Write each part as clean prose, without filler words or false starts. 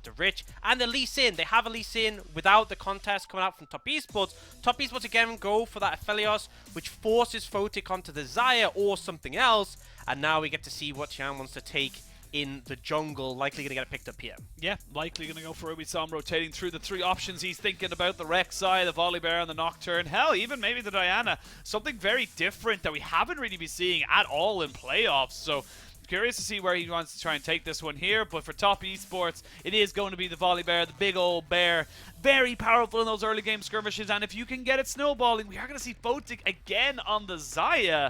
to Rich. And the Lee Sin, they have a Lee Sin without the contest coming out from Top Esports. Top Esports again go for that Aphelios, which forces Photic onto the Xayah or something else. And now we get to see what Tian wants to take in the jungle, likely going to get it picked up here. Yeah, likely going to go for it. We saw him rotating through the 3 options he's thinking about, the Rek'Sai, the Volibear, and the Nocturne. Hell, even maybe the Diana. Something very different that we haven't really been seeing at all in playoffs. So curious to see where he wants to try and take this one here. But for Top Esports, it is going to be the Volibear, the big old bear. Very powerful in those early game skirmishes. And if you can get it snowballing, we are going to see Photic again on the Xayah.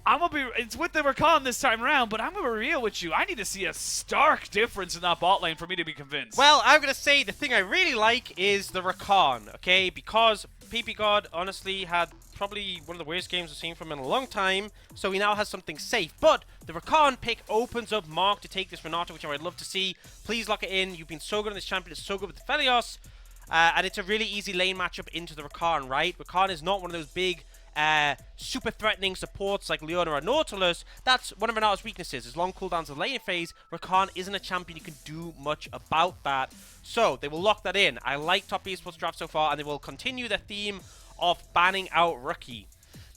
It's with the Rakan this time around, but I'm going to be real with you. I need to see a stark difference in that bot lane for me to be convinced. Well, I'm going to say the thing I really like is the Rakan, okay? Because ppgod honestly had probably one of the worst games we've seen from him in a long time, so he now has something safe. But the Rakan pick opens up Mark to take this Renata, which I would love to see. Please lock it in. You've been so good on this champion. It's so good with the Aphelios. And it's a really easy lane matchup into the Rakan, right? Rakan is not one of those big super threatening supports like Leona or Nautilus. That's one of Renata's weaknesses, is long cooldowns of lane phase. Rakan isn't a champion you can do much about that. So they will lock that in. I like Top Esports draft so far, and they will continue their theme of banning out Rookie.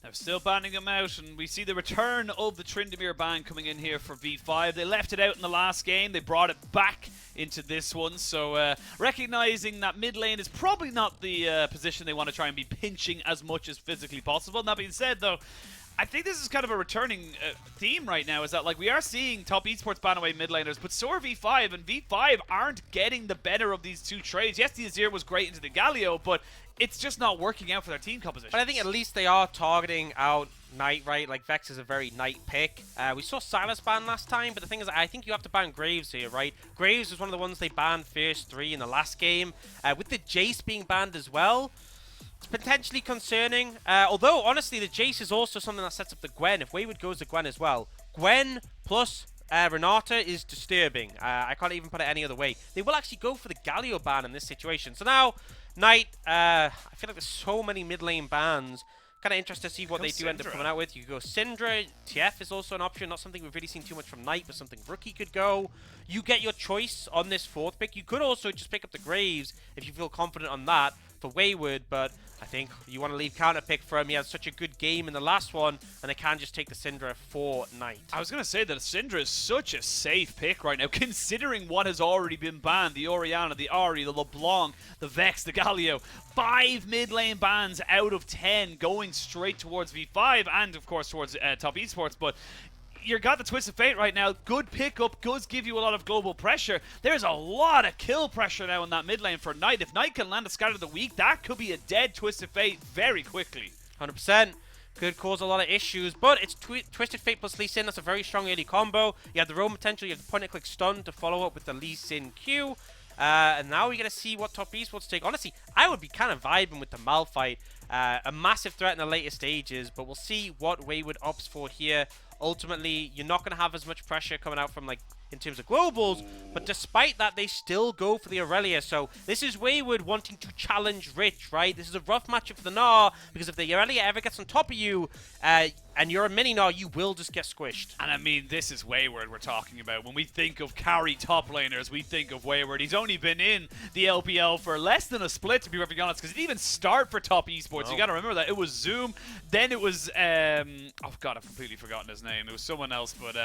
They're still banning him out, and we see the return of the Tryndamere ban coming in here for V5. They left it out in the last game. They brought it back into this one. So recognizing that mid lane is probably not the position they want to try and be pinching as much as physically possible. And that being said, though, I think this is kind of a returning theme right now, is that like we are seeing Top Esports ban away mid laners, but so are V5, and V5 aren't getting the better of these 2 trades. Yes, the Azir was great into the Galio, but it's just not working out for their team composition. But I think at least they are targeting out Knight, right? Like, Vex is a very Knight pick. We saw Silas ban last time, but the thing is, I think you have to ban Graves here, right? Graves was one of the ones they banned first 3 in the last game. With the Jace being banned as well, it's potentially concerning. Although, honestly, the Jace is also something that sets up the Gwen. If Wayward goes to Gwen as well, Gwen plus Renata is disturbing. I can't even put it any other way. They will actually go for the Galio ban in this situation. So now, Knight, I feel like there's so many mid lane bans. Kind of interested to see what they do end up coming out with. You could go Syndra. TF is also an option. Not something we've really seen too much from Knight, but something Rookie could go. You get your choice on this 4th pick. You could also just pick up the Graves if you feel confident on that for Wayward, but I think you want to leave counter pick for him. He had such a good game in the last one, and they can just take the Syndra for Knight. I was going to say that Syndra is such a safe pick right now, considering what has already been banned. The Orianna, the Ahri, the LeBlanc, the Vex, the Galio. 5 mid lane bans out of 10 going straight towards V5 and, of course, towards Top Esports, but you got the twist of fate right now. Good pickup, does give you a lot of global pressure. There's a lot of kill pressure now in that mid lane for Knight. If Knight can land a Scatter of the Week, that could be a dead twist of fate very quickly. 100%. Could cause a lot of issues, but it's Twisted Fate plus Lee Sin. That's a very strong early combo. You have the roam potential, you have the point and click stun to follow up with the Lee Sin Q. And now we're going to see what Top Esports take. Honestly, I would be kind of vibing with the Malphite. A massive threat in the later stages, but we'll see what Wayward opts for here. Ultimately, you're not going to have as much pressure coming out from, like, in terms of globals, but despite that, they still go for the Irelia. So this is Wayward wanting to challenge Rich, right? This is a rough matchup for the Gnar, because if the Irelia ever gets on top of you, and you're a mini Gnar, you will just get squished. And I mean, this is Wayward we're talking about. When we think of carry top laners, we think of Wayward. He's only been in the LPL for less than a split, to be perfectly honest, because he didn't even start for Top Esports. You got to remember that. It was Zoom, then it was, oh god, I've completely forgotten his name. It was someone else, but,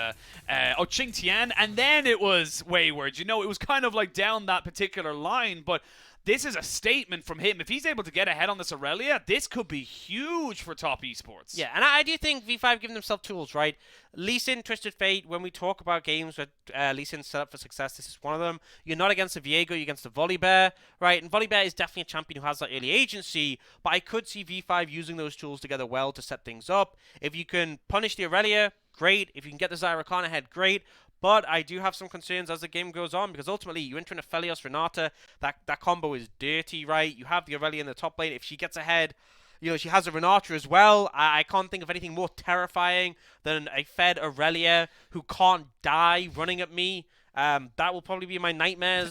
Tian, and then it was Wayward. You know, it was kind of like down that particular line, but this is a statement from him. If he's able to get ahead on this Irelia, this could be huge for Top Esports. Yeah, and I do think V5 giving themselves tools, right? Lee Sin, Twisted Fate, when we talk about games where Lee Sin's set up for success, this is one of them. You're not against the Viego, you're against the Volibear, right? And Volibear is definitely a champion who has that early agency, but I could see V5 using those tools together well to set things up. If you can punish the Irelia, great. If you can get the Xayah Rakan ahead, great. But I do have some concerns as the game goes on, because ultimately you enter an Aphelios Renata, that combo is dirty, right? You have the Irelia in the top lane. If she gets ahead, you know, she has a Renata as well. I can't think of anything more terrifying than a fed Irelia who can't die running at me. That will probably be my nightmares.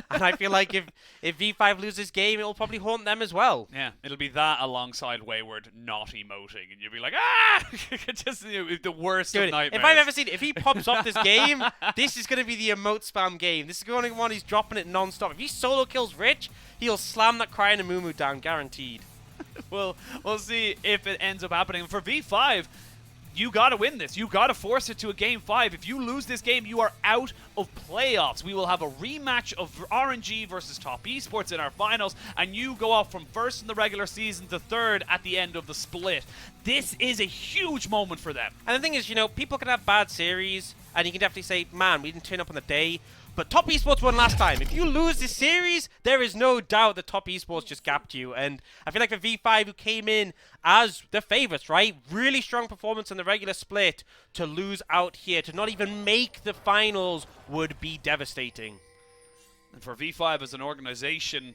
And I feel like if V5 loses this game, it will probably haunt them as well. Yeah, it'll be that alongside Wayward not emoting, and you'll be like, ah! Just the worst of nightmares. If I've ever seen it, if he pops off this game, this is going to be the emote spam game. This is the only one he's dropping it non-stop. If he solo kills Rich, he'll slam that crying Amumu down, guaranteed. We'll see if it ends up happening. For V5, you got to win this. You got to force it to a Game 5. If you lose this game, you are out of playoffs. We will have a rematch of RNG versus Top Esports in our finals, and you go off from first in the regular season to third at the end of the split. This is a huge moment for them. And the thing is, you know, people can have bad series, and you can definitely say, man, we didn't turn up on the day. But Top Esports won last time. If you lose this series, there is no doubt that Top Esports just gapped you. And I feel like for V5, who came in as the favorites, right? Really strong performance in the regular split, to lose out here, to not even make the finals, would be devastating. And for V5 as an organization,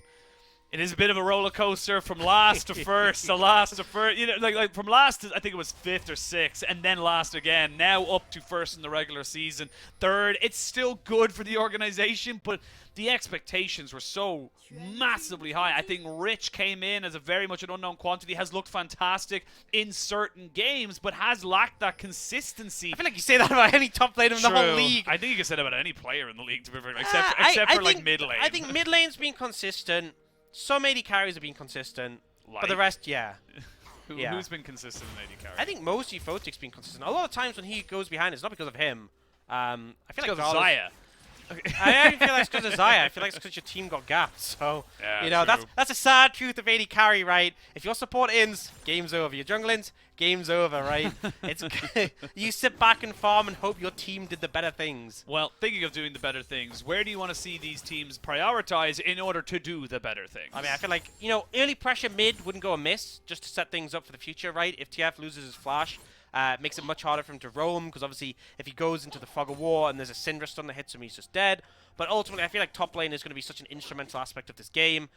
it is a bit of a roller coaster from last to first to last to first. You know, like from last to, I think it was 5th or 6th, and then last again. Now up to first in the regular season, 3rd. It's still good for the organization, but the expectations were so massively high. I think Rich came in as a very much an unknown quantity, has looked fantastic in certain games, but has lacked that consistency. I feel like you say that about any top laner in the whole league. I think you can say that about any player in the league, to be fair, except for like mid lane. I think mid lane's been consistent. Some AD carries have been consistent, but the rest, yeah. Who's been consistent in AD carry? I think mostly Photic's been consistent. A lot of times when he goes behind, it's not because of him. I feel like Xayah. I don't feel like it's because of Xayah. I feel like it's because your team got gapped. So, yeah, you know, that's a sad truth of AD carry, right? If your support ins, game's over. Your jungle ins, game's over, right? It's you sit back and farm and hope your team did the better things. Well, thinking of doing the better things, where do you want to see these teams prioritize in order to do the better things? I mean, I feel like, you know, early pressure mid wouldn't go amiss, just to set things up for the future, right? If TF loses his flash, it makes it much harder for him to roam, because obviously if he goes into the fog of war and there's a Syndra stun that hits him, he's just dead. But ultimately, I feel like top lane is going to be such an instrumental aspect of this game.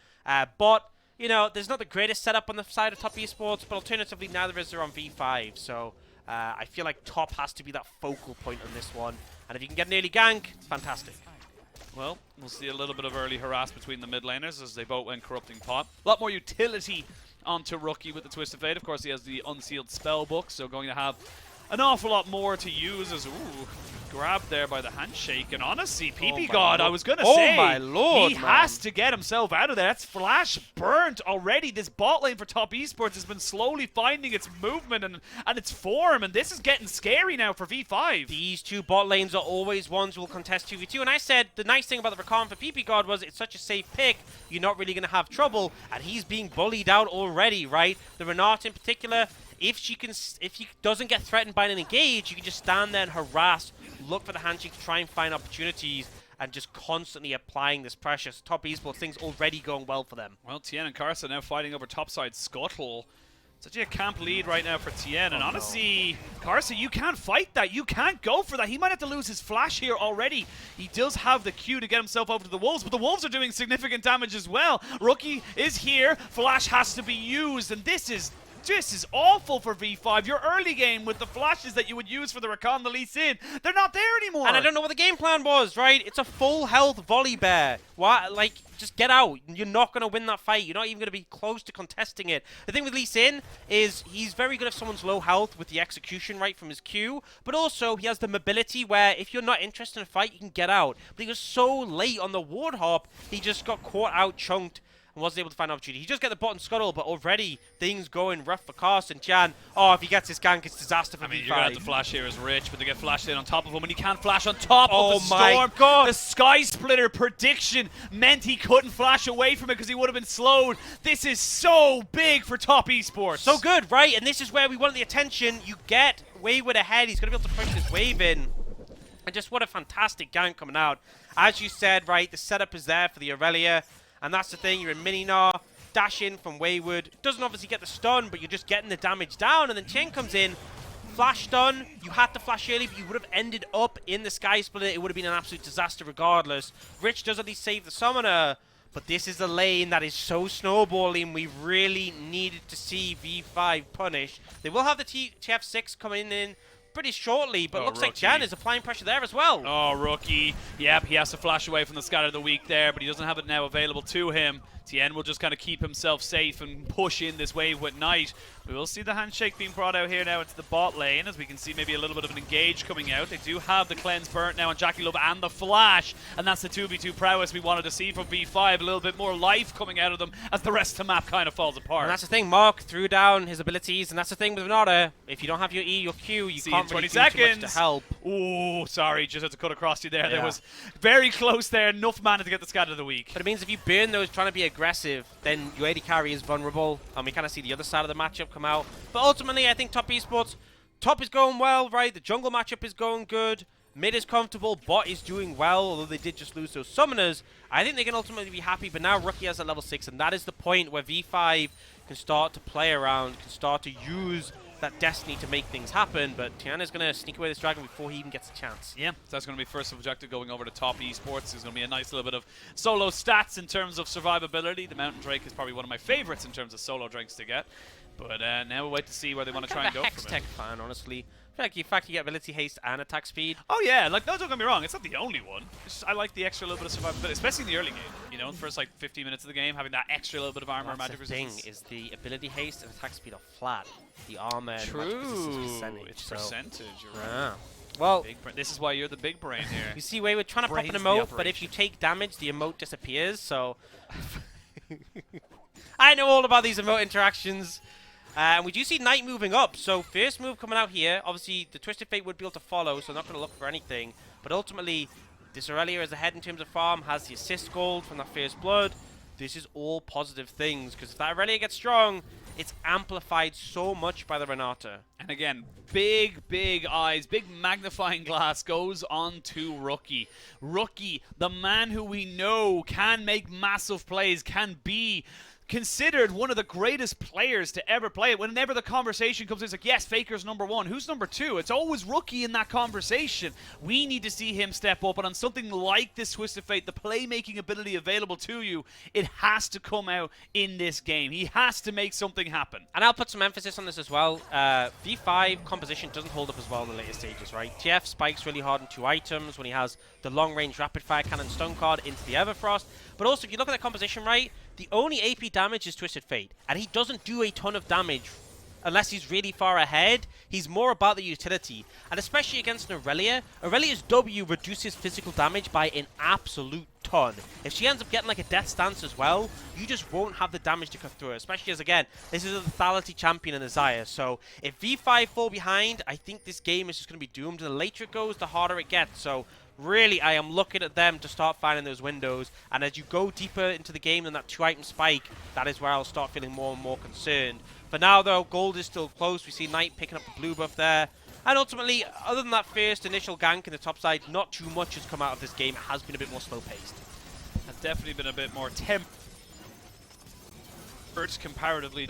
But, you know, there's not the greatest setup on the side of Top Esports, but alternatively, neither is there on V5. So I feel like top has to be that focal point on this one. And if you can get an early gank, it's fantastic. Well, we'll see a little bit of early harass between the mid laners as they both went Corrupting Pot. A lot more utility onto Rookie with the Twisted Fate. Of course, he has the Unsealed Spellbook, so going to have an awful lot more to use as, grabbed there by the handshake. And honestly, ppgod, I was going to say, my lord, he has to get himself out of there. That's flash burnt already. This bot lane for Top Esports has been slowly finding its movement and its form, and this is getting scary now for V5. These two bot lanes are always ones who will contest 2v2, and I said the nice thing about the Rakan for ppgod was it's such a safe pick, you're not really going to have trouble, and he's being bullied out already, right? The Renata in particular, if he doesn't get threatened by an engage, you can just stand there and harass, look for the handshake to try and find opportunities, and just constantly applying this pressure. So Top Esports, things already going well for them. Well, Tian and Karsa now fighting over topside Scuttle. Such a camp lead right now for Tian, and honestly, Karsa, you can't fight that. You can't go for that. He might have to lose his flash here already. He does have the Q to get himself over to the Wolves, but the Wolves are doing significant damage as well. Rookie is here. Flash has to be used, and this is awful for V5. Your early game with the flashes that you would use for the Rakan, the Lee Sin, they're not there anymore. And I don't know what the game plan was, right? It's a full health Volibear. Why? Like, just get out. You're not going to win that fight. You're not even going to be close to contesting it. The thing with Lee Sin is he's very good if someone's low health with the execution right from his Q, but also he has the mobility where if you're not interested in a fight, you can get out. But he was so late on the ward hop, he just got caught out, chunked, and wasn't able to find an opportunity. He just get the bottom scuttle, but already things going rough for Karsa and Tian. Oh, if he gets his gank, it's disaster for V5. You're going to have to flash here as Rich, but they get flashed in on top of him, and he can't flash on top of the storm. Oh my god! The Sky Splitter prediction meant he couldn't flash away from it because he would have been slowed. This is so big for Top Esports. So good, right? And this is where we want the attention. You get Wayward ahead. He's going to be able to push this wave in. And just what a fantastic gank coming out. As you said, right, the setup is there for the Irelia. And that's the thing, you're in mini Gnar, dash in from Wayward. Doesn't obviously get the stun, but you're just getting the damage down. And then Tian comes in, flash stun. You had to flash early, but you would have ended up in the Sky Splitter. It would have been an absolute disaster regardless. Rich does at least save the summoner. But this is a lane that is so snowballing. We really needed to see V5 punish. They will have the TF6 coming in pretty shortly, but looks like Rookie. Tian is applying pressure there as well. Oh, Rookie. Yep, he has to flash away from the scatter of the week there, but he doesn't have it now available to him. Tian will just kind of keep himself safe and push in this wave with Knight. We will see the handshake being brought out here now into the bot lane, as we can see maybe a little bit of an engage coming out. They do have the cleanse burnt now on JackeyLove and the flash, and that's the 2v2 prowess we wanted to see from V5. A little bit more life coming out of them as the rest of the map kind of falls apart. And that's the thing, Mark threw down his abilities, and that's the thing with Renata. If you don't have your E, your Q, you can't really do too much to help. Ooh, sorry, just had to cut across you there. Yeah. There was very close there, enough mana to get the scatter of the week. But it means if you burn those trying to be aggressive, then your AD carry is vulnerable, and we kind of see the other side of the matchup come out. But ultimately, I think top esports, top is going well, right? The jungle matchup is going good. Mid is comfortable, bot is doing well, although they did just lose those summoners. I think they can ultimately be happy, but now Rookie has a level 6, and that is the point where V5 can start to play around, can start to use that destiny to make things happen, but Tian is going to sneak away this dragon before he even gets a chance. Yeah, so that's going to be first objective going over to top esports. There's going to be a nice little bit of solo stats in terms of survivability. The Mountain Drake is probably one of my favorites in terms of solo drinks to get. But now we'll wait to see where they want to try and go Hex from Tech it. fan, honestly. I feel like the fact you get ability haste and attack speed. Oh yeah, like no, don't get me wrong, it's not the only one. It's just, I like the extra little bit of survivability, especially in the early game. You know, in the first like 15 minutes of the game, having that extra little bit of armor, magic resistance. The thing is the ability haste and attack speed are flat. The armor and magic resistance is percentage. It's so. percentage. You're right. Yeah. Well, this is why you're the big brain here. you see, Wayward trying to pop an emote, but if you take damage, the emote disappears. So I know all about these emote interactions. And we do see Knight moving up, so first move coming out here. Obviously, the Twisted Fate would be able to follow, so not going to look for anything. But ultimately, this Irelia is ahead in terms of farm, has the assist gold from that first blood. This is all positive things, because if that Irelia gets strong, it's amplified so much by the Renata. And again, big eyes, big magnifying glass goes on to Rookie. Rookie, the man who we know can make massive plays, can be considered one of the greatest players to ever play it. Whenever the conversation comes in, it's like, yes, Faker's #1. Who's #2? It's always Rookie in that conversation. We need to see him step up, and on something like this Twisted Fate, the playmaking ability available to you, it has to come out in this game. He has to make something happen. And I'll put some emphasis on this as well. V5 composition doesn't hold up as well in the later stages, right? TF spikes really hard in 2 items when he has the long-range rapid-fire cannon stone card into the Everfrost. But also, if you look at the composition, right, the only AP damage is Twisted Fate, and he doesn't do a ton of damage unless he's really far ahead. He's more about the utility, and especially against an Irelia. Irelia's W reduces physical damage by an absolute ton. If she ends up getting like a death stance as well, you just won't have the damage to cut through her, especially as, again, this is a lethality champion in Xayah. So if V5 fall behind, I think this game is just going to be doomed. And the later it goes, the harder it gets. So really, I am looking at them to start finding those windows. And as you go deeper into the game than that 2-item spike, that is where I'll start feeling more and more concerned. For now, though, gold is still close. We see Knight picking up the blue buff there. And ultimately, other than that first initial gank in the top side, not too much has come out of this game. It has been a bit more slow-paced. Has definitely been a bit more tempered comparatively.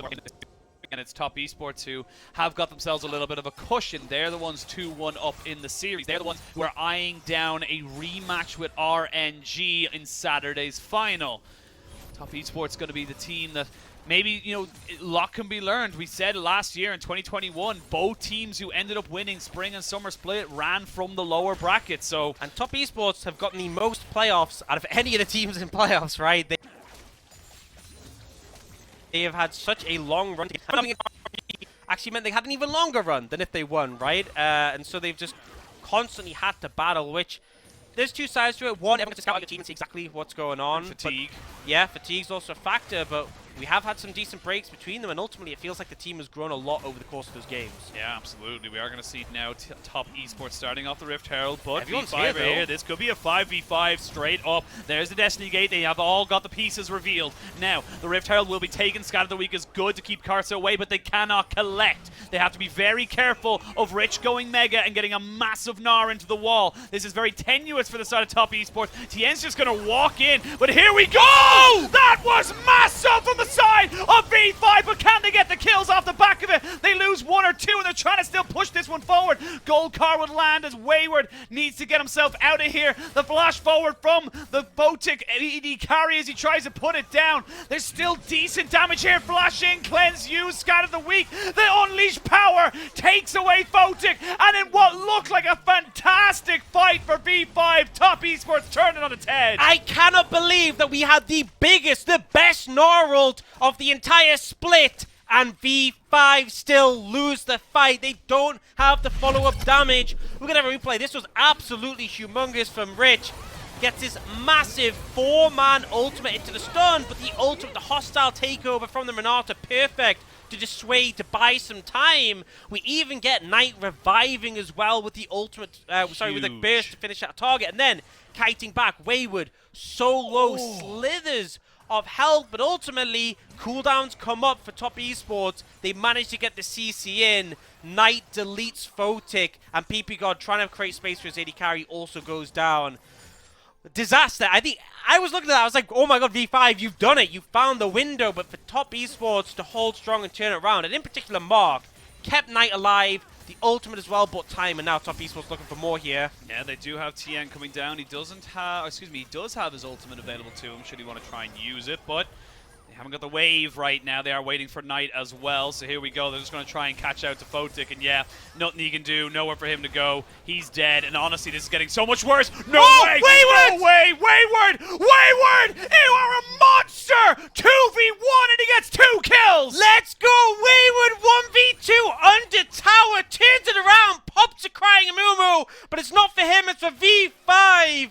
And it's top esports who have got themselves a little bit of a cushion. They're the ones 2-1 up in the series. They're the ones who are eyeing down a rematch with RNG in Saturday's final. Top esports going to be the team that maybe, you know, a lot can be learned. We said last year in 2021, both teams who ended up winning spring and summer split ran from the lower bracket. So, and top esports have gotten the most playoffs out of any of the teams in playoffs, right? They have had such a long run. Actually meant they had an even longer run than if they won, right? And so they've just constantly had to battle, which there's 2 sides to it. One, everyone gets to scout out your team and see exactly what's going on. Fatigue. Yeah, fatigue's also a factor, but we have had some decent breaks between them, and ultimately it feels like the team has grown a lot over the course of those games. Yeah, absolutely. We are going to see now top esports starting off the Rift Herald, but Everyone's V5 here, here. This could be a 5v5 straight up. There's the Destiny Gate. They have all got the pieces revealed. Now, the Rift Herald will be taken. Scatter of the Week is good to keep Karsa away, but they cannot collect. They have to be very careful of Rich going mega and getting a massive Gnar into the wall. This is very tenuous for the side of top esports. Tian's just going to walk in, but here we go! That was massive from the side of V5, but can they get the kills off the back of it? They lose 1 or 2, and they're trying to still push this one forward. Gold car would land as Wayward needs to get himself out of here. The flash forward from the Photic AD carry as he tries to put it down. There's still decent damage here. Flash in, cleanse, use, scatter the weak. The unleashed power takes away Photic, and in what looked like a fantastic fight for V5, Top Esports turned it on its head. I cannot believe that we had the biggest, the best Gnar ult of the entire split, and V5 still lose the fight. They don't have the follow-up damage. We're going to have a replay. This was absolutely humongous from Rich. Gets this massive 4-man ultimate into the stun, but the ultimate, the hostile takeover from the Renata, perfect to dissuade, to buy some time. We even get Knight reviving as well with the ultimate, with the burst to finish that target, and then kiting back. Wayward, so low, slithers of health, but ultimately cooldowns come up for Top Esports. They manage to get the CC in. Knight deletes Photic, and ppgod trying to create space for his AD carry also goes down. Disaster. I think I was looking at that, I was like, oh my god, V5, you've done it, you found the window. But for Top Esports to hold strong and turn it around, and in particular Mark kept Knight alive, the ultimate as well, bought time, and now Top Esports looking for more here. Yeah, they do have Tian coming down. He doesn't have, he does have his ultimate available to him should he want to try and use it, but they haven't got the wave right now. They are waiting for Knight as well, so here we go. They're just going to try and catch out to Photic, and yeah, nothing he can do, nowhere for him to go. He's dead, and honestly, this is getting so much worse. No way! Wayward! No way! Wayward! Wayward! You are a monster! 2v1, and he gets 2 kills! Let's go, Wayward! 1v2 under tower, turns it around, pops a crying Amumu, but it's not for him, it's for V5.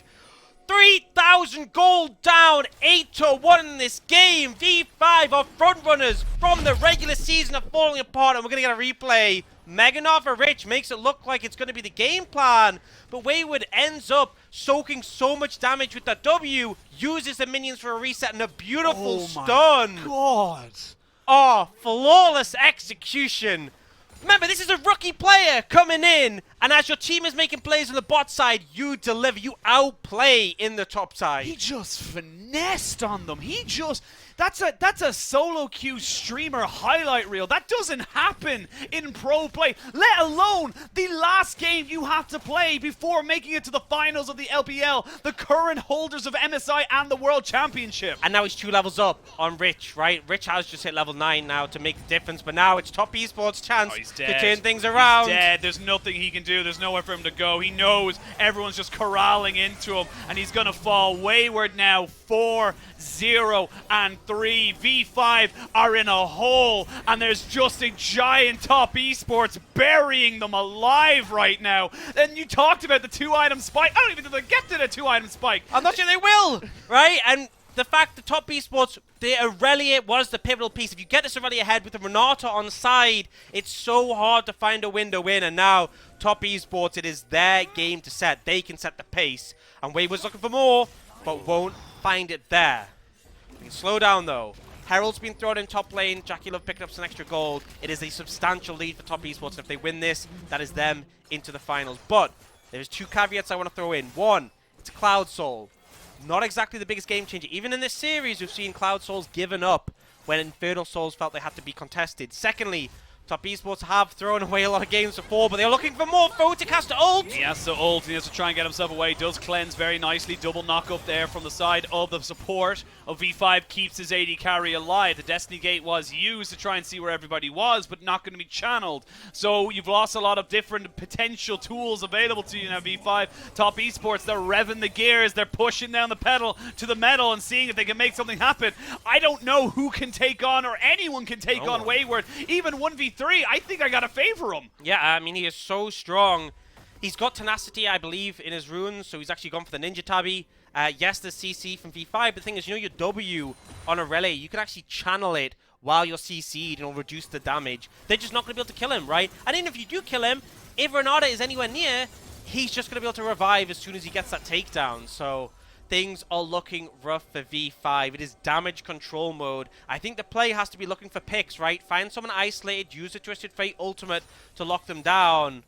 3,000 gold down, 8-1 in this game. V5 are frontrunners from the regular season are falling apart, and we're going to get a replay. Meganar for Rich makes it look like it's going to be the game plan, but Wayward ends up soaking so much damage with that W, uses the minions for a reset and a beautiful stun. God. Oh, flawless execution. Remember, this is a rookie player coming in, and as your team is making plays on the bot side, you deliver, you outplay in the top side. He just finessed on them. He just... That's a solo queue streamer highlight reel. That doesn't happen in pro play, let alone the last game you have to play before making it to the finals of the LPL, the current holders of MSI and the World Championship. And now he's 2 levels up on Rich, right? Rich has just hit level 9 now to make the difference, but now it's Top Esports' chance to turn things around. He's dead. There's nothing he can do. There's nowhere for him to go. He knows everyone's just corralling into him, and he's going to fall. Wayward now 4-0 and 3. V5 are in a hole, and there's just a giant Top Esports burying them alive right now. And you talked about the 2-item spike. I don't even think they get to the 2-item spike. I'm not sure they will, right? And the fact that Top Esports, the Irelia was the pivotal piece. If you get this Irelia ahead with the Renata on the side, it's so hard to find a window in. And now Top Esports, it is their game to set. They can set the pace. And Wayward's looking for more, but won't find it there. We can slow down though. Herald's been thrown in top lane. JackeyLove picking up some extra gold. It is a substantial lead for Top Esports, and if they win this, that is them into the finals. But there's 2 caveats I want to throw in. One, it's Cloud Soul. Not exactly the biggest game changer. Even in this series, we've seen Cloud Souls given up when Infernal Souls felt they had to be contested. Secondly, Top Esports have thrown away a lot of games before, but they're looking for more. Photic has to ult. He has to ult. He has to try and get himself away. Does cleanse very nicely. Double knock up there from the side of the support of V5. Keeps his AD carry alive. The Destiny Gate was used to try and see where everybody was, but not going to be channeled. So you've lost a lot of different potential tools available to you now, V5. Top Esports, they're revving the gears. They're pushing down the pedal to the metal and seeing if they can make something happen. I don't know who can take on, or anyone can take on Wayward. Even 1v3. I think I gotta favor him. Yeah, I mean, he is so strong. He's got tenacity, I believe, in his runes, so he's actually gone for the Ninja Tabby. Yes, the CC from V5, but the thing is, you know, your W on Irelia, you can actually channel it while you're CC'd and it'll reduce the damage. They're just not going to be able to kill him, right? And even if you do kill him, if Renata is anywhere near, he's just going to be able to revive as soon as he gets that takedown. So things are looking rough for V5. It is damage control mode. I think the play has to be looking for picks, right? Find someone isolated, use the Twisted Fate ultimate to lock them down.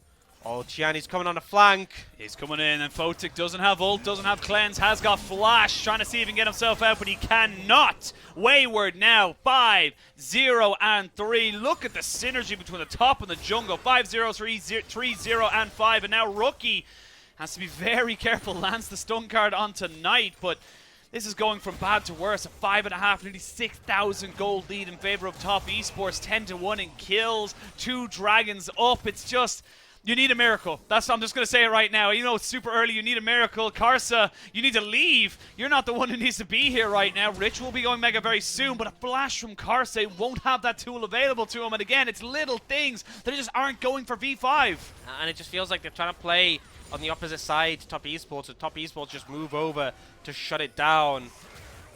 Oh, Tian, he's coming on the flank. He's coming in, and Photic doesn't have ult, doesn't have cleanse, has got flash, trying to see if he can get himself out, but he cannot. Wayward now, 5, 0, and 3. Look at the synergy between the top and the jungle. 5, 0, 3, 0, and 5, and now Rookie has to be very careful, lands the stun card onto Knight, but this is going from bad to worse. A 5.5, nearly 6,000 gold lead in favor of Top Esports, 10-1 in kills, 2 dragons up. It's just, you need a miracle. I'm just going to say it right now. You know, it's super early. You need a miracle. Karsa, you need to leave. You're not the one who needs to be here right now. Rich will be going mega very soon, but a flash from Karsa won't have that tool available to him. And again, it's little things that just aren't going for V5. And it just feels like they're trying to play on the opposite side to Top Esports, so Top Esports just move over to shut it down.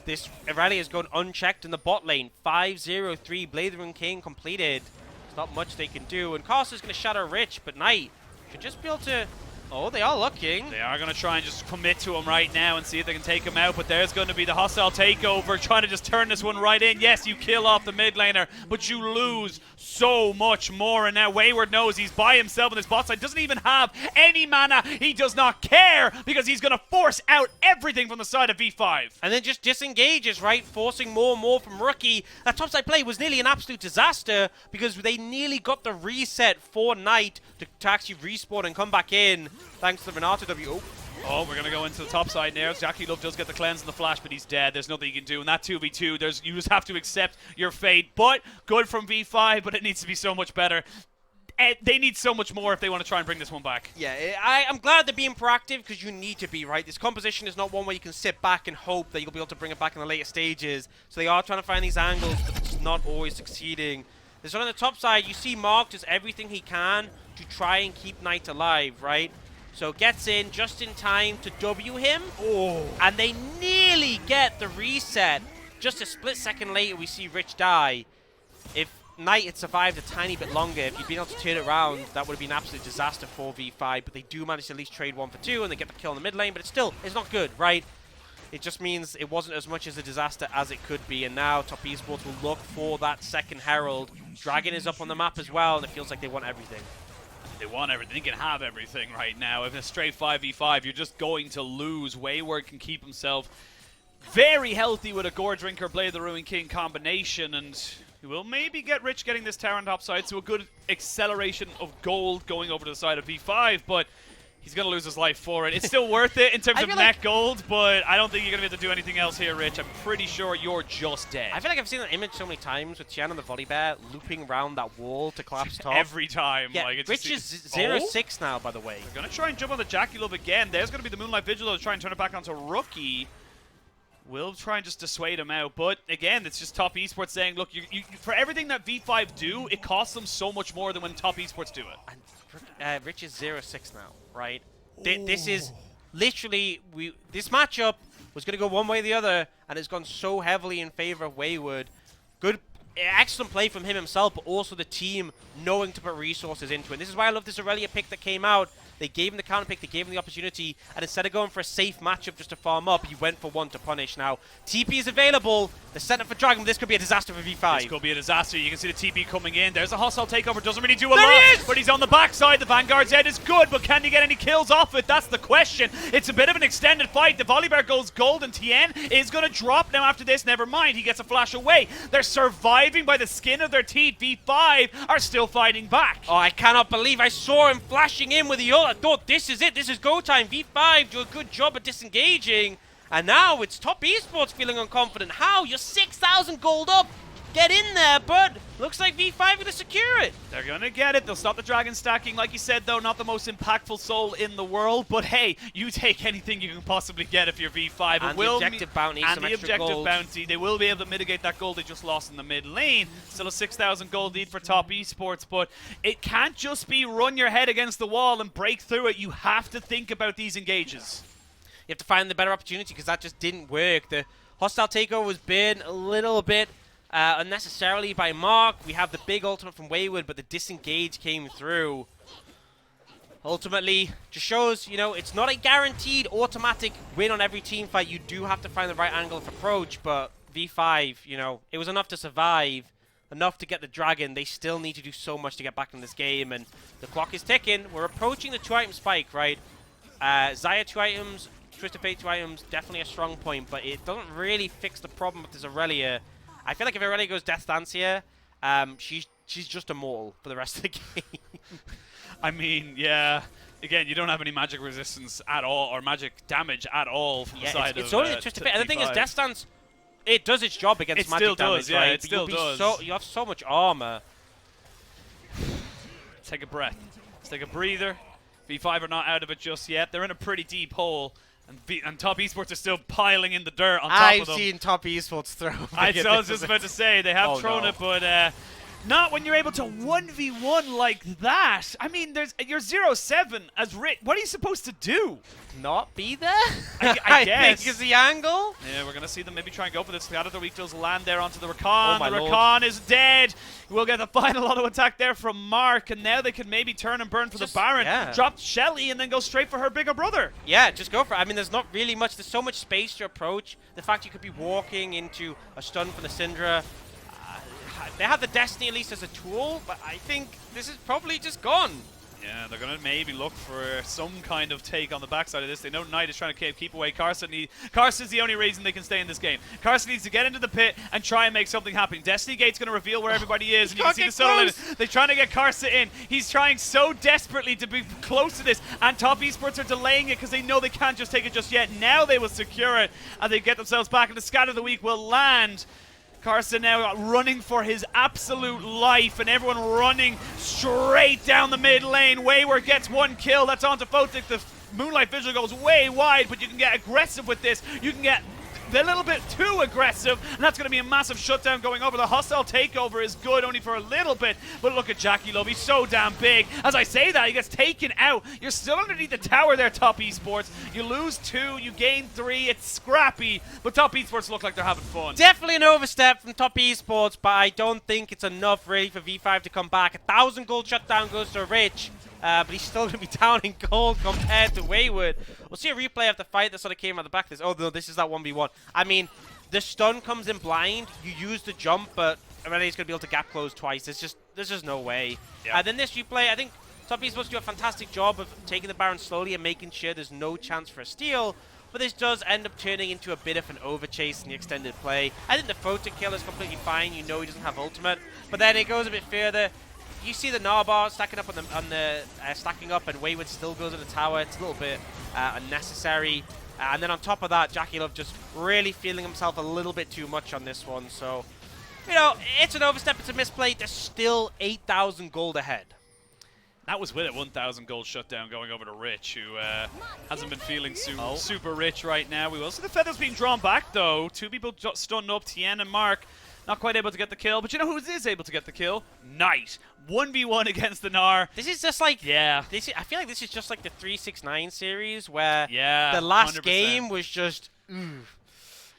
This Irelia is going unchecked in the bot lane. 5-0-3, Blade Rune King completed. There's not much they can do, and Karsa's going to shatter Rich, but Knight should just be able to... Oh, they are looking. They are going to try and just commit to him right now and see if they can take him out, but there's going to be the hostile takeover, trying to just turn this one right in. Yes, you kill off the mid laner, but you lose so much more, and now Wayward knows he's by himself on this bot side, doesn't even have any mana. He does not care, because he's going to force out everything from the side of V5. And then just disengages, right? Forcing more and more from Rookie. That topside play was nearly an absolute disaster, because they nearly got the reset for Knight to actually respawn and come back in. Thanks to the Renata W. Oh, we're going to go into the top side now. JackeyLove does get the cleanse and the flash, but he's dead. There's nothing you can do. And that 2v2, you just have to accept your fate. But good from V5, but it needs to be so much better. They need so much more if they want to try and bring this one back. Yeah, I'm glad they're being proactive, because you need to be, right? This composition is not one where you can sit back and hope that you'll be able to bring it back in the later stages. So they are trying to find these angles, but it's not always succeeding. This one on the top side, you see Mark does everything he can to try and keep Knight alive, right? So gets in just in time to W him. Oh. And they nearly get the reset. Just a split second later, we see Rich die. If Knight had survived a tiny bit longer, if he'd been able to turn it around, that would have been an absolute disaster for V5. But they do manage to at least trade 1 for 2, and they get the kill in the mid lane. But it's not good, right? It just means it wasn't as much as a disaster as it could be. And now Top Esports will look for that second Herald. Dragon is up on the map as well, and it feels like they want everything. They want everything. They can have everything right now. If it's a straight 5v5, you're just going to lose. Wayward can keep himself very healthy with a Gore Drinker, Blade the Ruin King combination, and he will maybe get Rich getting this tower on top side, so a good acceleration of gold going over to the side of V5, but he's going to lose his life for it. It's still worth it in terms of net gold, but I don't think you're going to be able to do anything else here, Rich. I'm pretty sure you're just dead. I feel like I've seen that image so many times with Tian and the Volibear looping around that wall to collapse top. Every time. Yeah, like, it's Rich is 0-6 now, by the way. They're going to try and jump on the JackeyLove again. There's going to be the Moonlight Vigil to try and turn it back onto Rookie. We'll try and just dissuade him out. But again, it's just Top Esports saying, look, for everything that V5 do, it costs them so much more than when Top Esports do it. And Rich is 0-6 now, right? This is literally, this matchup was going to go one way or the other, and it's gone so heavily in favor of Wayward. Good, excellent play from him himself, but also the team knowing to put resources into it. This is why I love this Irelia pick that came out. They gave him the counter pick, they gave him the opportunity, and instead of going for a safe matchup just to farm up, he went for one to punish. Now, TP is available. They're setting up for Dragon. This could be a disaster for V5. This could be a disaster. You can see the TP coming in. There's a hostile takeover. Doesn't really do a lot, but he's on the backside. The Vanguard's head is good, but can you get any kills off it? That's the question. It's a bit of an extended fight. The Volibear goes gold, and Tian is going to drop now after this. Never mind. He gets a flash away. They're surviving by the skin of their teeth. V5 are still fighting back. Oh, I cannot believe I saw him flashing in with the ult. I thought, this is it. This is go time. V5 do a good job at disengaging. And now it's Top Esports feeling unconfident. How? You're 6,000 gold up. Get in there, but looks like V5 are going to secure it. They're going to get it. They'll stop the dragon stacking. Like you said, though, not the most impactful soul in the world. But hey, you take anything you can possibly get if you're V5. And the objective bounty, and the objective bounty. They will be able to mitigate that gold they just lost in the mid lane. Still a 6,000 gold lead for Top Esports. But it can't just be run your head against the wall and break through it. You have to think about these engages. You have to find the better opportunity, because that just didn't work. The hostile takeover was burned a little bit unnecessarily by Mark. We have the big ultimate from Wayward, but the disengage came through. Ultimately, just shows, you know, it's not a guaranteed automatic win on every team fight. You do have to find the right angle of approach, but V5, you know, it was enough to survive. enough to get the dragon, they still need to do so much to get back in this game, and the clock is ticking. We're approaching the 2-item spike, right? Xayah 2 items, Twisted Fate 2 items, definitely a strong point, but it doesn't really fix the problem with this Irelia. I feel like if Irelia goes Death Dance here, she's just immortal for the rest of the game. I mean, yeah. Again, you don't have any magic resistance at all, or magic damage at all from the side it's of only Twisted Fate. And the thing is, Death Dance, it does its job against magic damage, yeah, right? it still does. You have so much armor. Take a breath. Let's take a breather. V5 are not out of it just yet. They're in a pretty deep hole. And Top Esports are still piling in the dirt on top of them. I've seen Top Esports throw. I was just about to say, they have thrown it, but not when you're able to 1v1 like that. I mean, you're 0-7 as Rich. What are you supposed to do? Not be there? I guess. I think is the angle. Yeah, we're going to see them maybe try and go for this. The other weak does land there onto the Rakan. Oh, the Rakan is dead. We'll get the final auto attack there from Mark, and now they can maybe turn and burn for the Baron. Yeah. Drop Shelly and then go straight for her bigger brother. Yeah, just go for it. I mean, there's not really much. There's so much space to approach. The fact you could be walking into a stun from the Syndra. They have the Destiny at least as a tool, but I think this is probably just gone. Yeah, they're going to maybe look for some kind of take on the backside of this. They know Knight is trying to keep away Karsa. Karsa's the only reason they can stay in this game. Karsa needs to get into the pit and try and make something happen. Destiny Gate's going to reveal where everybody is, and you can see the solo. They're trying to get Karsa in. He's trying so desperately to be close to this, and Top Esports are delaying it because they know they can't just take it just yet. Now they will secure it, and they get themselves back, and the Scat of the Week will land. Karsa now running for his absolute life, and everyone running straight down the mid lane. Wayward gets 1 kill. That's onto Photic. The Moonlight Vigil goes way wide, but you can get aggressive with this. You can get a little bit too aggressive, and that's going to be a massive shutdown going over. The hostile takeover is good only for a little bit, but look at JackeyLove. He's so damn big. As I say that, he gets taken out. You're still underneath the tower there, Top Esports. You lose 2, you gain 3. It's scrappy, but Top Esports look like they're having fun. Definitely an overstep from Top Esports, but I don't think it's enough really for V5 to come back. 1,000 gold shutdown goes to Rich. But he's still going to be down in gold compared to Wayward. We'll see a replay of the fight that sort of came out the back of this. Oh, no, this is that 1v1. I mean, the stun comes in blind. You use the jump, but Irelia's going to be able to gap close twice. There's just no way. Yeah. Then this replay, I think Top Esports do a fantastic job of taking the Baron slowly and making sure there's no chance for a steal. But this does end up turning into a bit of an overchase in the extended play. I think the Photic kill is completely fine. You know he doesn't have ultimate. But then it goes a bit further. You see the Gnar bar stacking up stacking up, and Wayward still goes in the tower. It's a little bit unnecessary. And then on top of that, JackeyLove just really feeling himself a little bit too much on this one. So, you know, it's an overstep, it's a misplay. There's still 8,000 gold ahead. That was with it, 1,000 gold shutdown going over to Rich, who hasn't been feeling super rich right now. We will see the feathers being drawn back, though. 2 people stunned up, Tian and Mark. Not quite able to get the kill, but you know who is able to get the kill? Knight. 1v1 against the Gnar. This is just like... Yeah. I feel like this is just like the 369 series where the last 100%. game was just...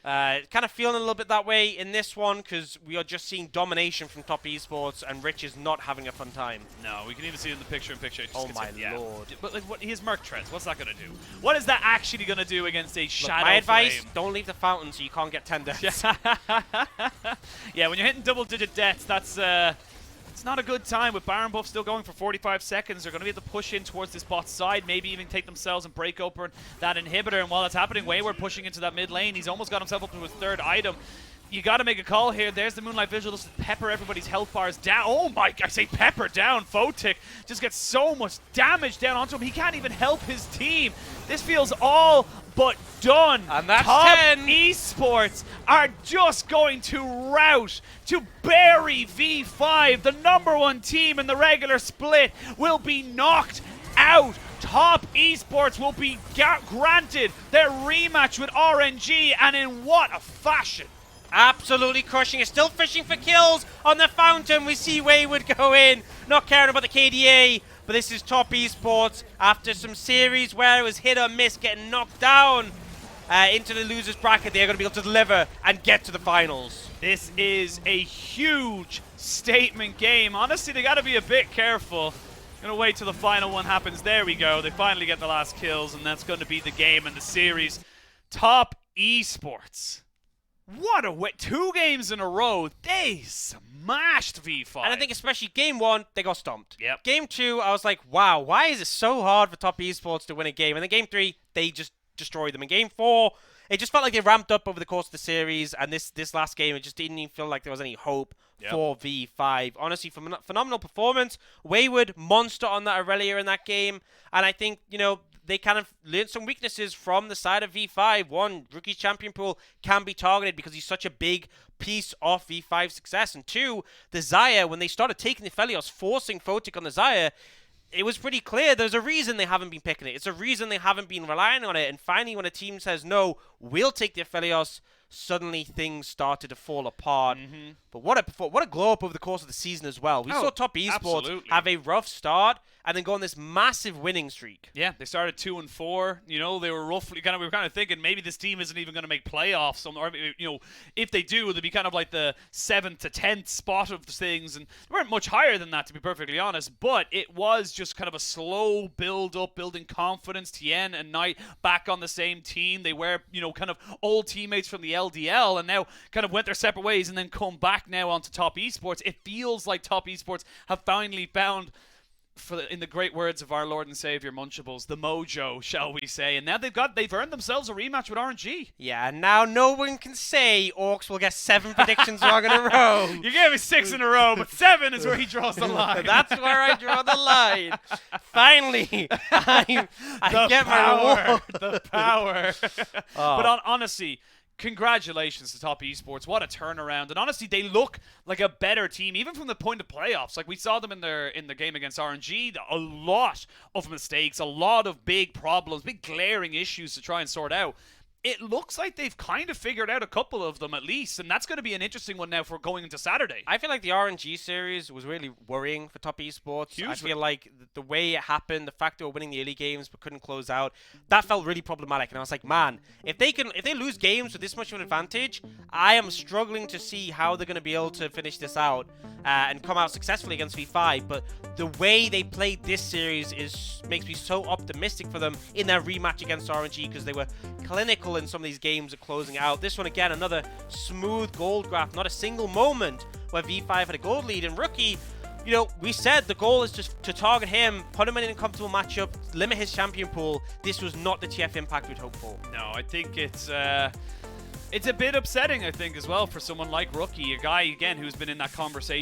kind of feeling a little bit that way in this one because we are just seeing domination from Top Esports and Rich is not having a fun time. No, we can even see it in the picture-in-picture. Oh my lord. But like, his Merc Treads, what's that going to do? What is that actually going to do against a Shadow My advice, Flame? don't leave the fountain so you can't get 10 deaths. Yeah, when you're hitting double-digit deaths, that's... It's not a good time with Baron buff still going for 45 seconds. They're going to be able to push in towards this bot side, maybe even take themselves and break open that inhibitor. And while that's happening, Wayward pushing into that mid lane. He's almost got himself up to his 3rd item. You got to make a call here. There's the Moonlight Vigil just to pepper everybody's health bars down. Oh my, I say pepper down. Photic just gets so much damage down onto him. He can't even help his team. This feels all but done. And that's Top 10. Esports are just going to rout, to bury V5. The #1 team in the regular split will be knocked out. Top Esports will be granted their rematch with RNG, and in what a fashion. Absolutely crushing it. Still fishing for kills on the fountain. We see Wayward go in. Not caring about the KDA. But this is Top Esports after some series where it was hit or miss, getting knocked down into the loser's bracket. They're going to be able to deliver and get to the finals. This is a huge statement game. Honestly, they got to be a bit careful. Gonna wait till the final one happens. There we go. They finally get the last kills, and that's going to be the game and the series. Top Esports. What a way. 2 games in a row. They smashed V5. And I think especially game 1, they got stomped. Yep. Game 2, I was like, wow, why is it so hard for top esports to win a game? And then game 3, they just destroyed them. In game 4, it just felt like they ramped up over the course of the series, and this last game, it just didn't even feel like there was any hope for V5. Honestly, phenomenal performance. Wayward, monster on that Irelia in that game, and I think, you know, they kind of learned some weaknesses from the side of V5. One, Rookie's champion pool can be targeted because he's such a big piece of V5's success. And 2, the Xayah, when they started taking the Aphelios, forcing Photic on the Xayah, it was pretty clear there's a reason they haven't been picking it. It's a reason they haven't been relying on it. And finally, when a team says, no, we'll take the Aphelios, suddenly things started to fall apart. But what a glow up over the course of the season as well. We saw top esports have a rough start and then go on this massive winning streak. Yeah, they started 2-4. You know, they were roughly we were kind of thinking maybe this team isn't even going to make playoffs. Or, you know, if they do, they'll be kind of like the 7th to 10th spot of the things, and they weren't much higher than that, to be perfectly honest. But it was just kind of a slow build up, building confidence. Tian and Knight back on the same team. They were, you know, kind of old teammates from the LDL, and now kind of went their separate ways, and then come back now onto top esports. It feels like top esports have finally found, in the great words of our Lord and Savior Munchables, the mojo, shall we say. And now they've earned themselves a rematch with RNG. Yeah, and now no one can say Aux will get 7 predictions wrong in a row. You gave me 6 in a row, but 7 is where he draws the line. That's where I draw the line. Finally, I get my reward. The power. But honestly, congratulations to top esports. What a turnaround. And honestly, they look like a better team, even from the point of playoffs. Like, we saw them in the game against RNG. A lot of mistakes, a lot of big problems, big glaring issues to try and sort out. It looks like they've kind of figured out a couple of them at least, and that's going to be an interesting one now for going into Saturday. I feel like the RNG series was really worrying for top esports. Hugely. I feel like the way it happened, the fact they were winning the early games but couldn't close out, that felt really problematic. And I was like, man, if they lose games with this much of an advantage, I am struggling to see how they're going to be able to finish this out and come out successfully against V5. But the way they played this series makes me so optimistic for them in their rematch against RNG, because they were clinical in some of these games at closing out. This one, again, another smooth gold graph. Not a single moment where V5 had a gold lead. And Rookie, you know, we said the goal is just to target him, put him in a comfortable matchup, limit his champion pool. This was not the TF impact we'd hoped for. No, I think it's a bit upsetting, I think, as well, for someone like Rookie, a guy, again, who's been in that conversation